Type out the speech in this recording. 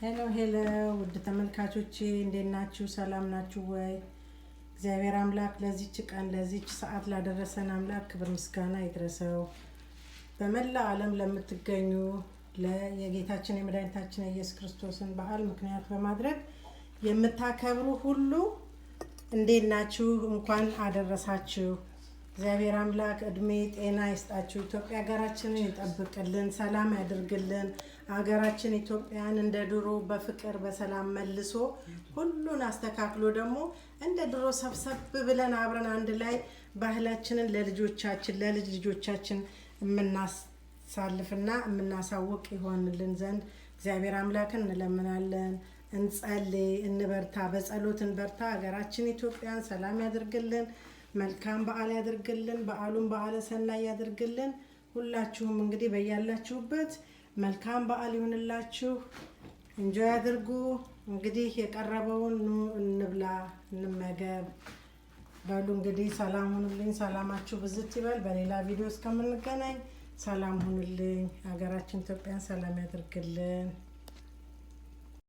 ሄሎ ውድ ተመልካቾቼ እንዴት ናችሁ? ሰላም ናችሁ ወይ? እግዚአብሔር አምላክ ለዚች ቀን ለዚች ሰዓት ላደረሰን አምላክ ክብር ምስጋና ይድረሰው። በመላ ዓለም ለምትገኙ የጌታችን የመድኃኒታችን ኢየሱስ ክርስቶስን በዓል ምክንያት በማድረግ የምታከብሩ ሁሉ እንዴት ናችሁ? እንኳን አደረሳችሁ። እግዚአብሔር አምላክ እድሜ ጤና ይስጣችሁ። ኢትዮጵያ ሀገራችንን ይጠብቅልን፣ ሰላም ያድርግልን። ሀገራችን ኢትዮጵያን እንደ ድሮ በፍቅር በሰላም መልሶ ሁሉን አስተካክሎ ደግሞ እንደ ድሮ ሰብሰብ ብለን አብረን አንድ ላይ ባህላችንን ለልጆቻችን ለልጅ ልጆቻችን የምናሳልፍና የምናሳውቅ ይሆንልን ዘንድ እግዚአብሔር አምላክን እንለምናለን። እንጸልይ፣ እንበርታ፣ በጸሎት እንበርታ። ሀገራችን ኢትዮጵያን ሰላም ያድርግልን፣ መልካም በዓል ያድርግልን፣ በዓሉን በዓለ ሰናይ ያድርግልን። ሁላችሁም እንግዲህ በያላችሁበት መልካም በዓል ይሁንላችሁ። እንጆይ አድርጉ። እንግዲህ የቀረበውን እንብላ፣ እንመገብ። በሉ እንግዲህ ሰላም ሁኑልኝ። ሰላማችሁ ብዝት ይበል። በሌላ ቪዲዮ እስከምንገናኝ ሰላም ሁኑልኝ። ሀገራችን ኢትዮጵያን ሰላም ያድርግልን።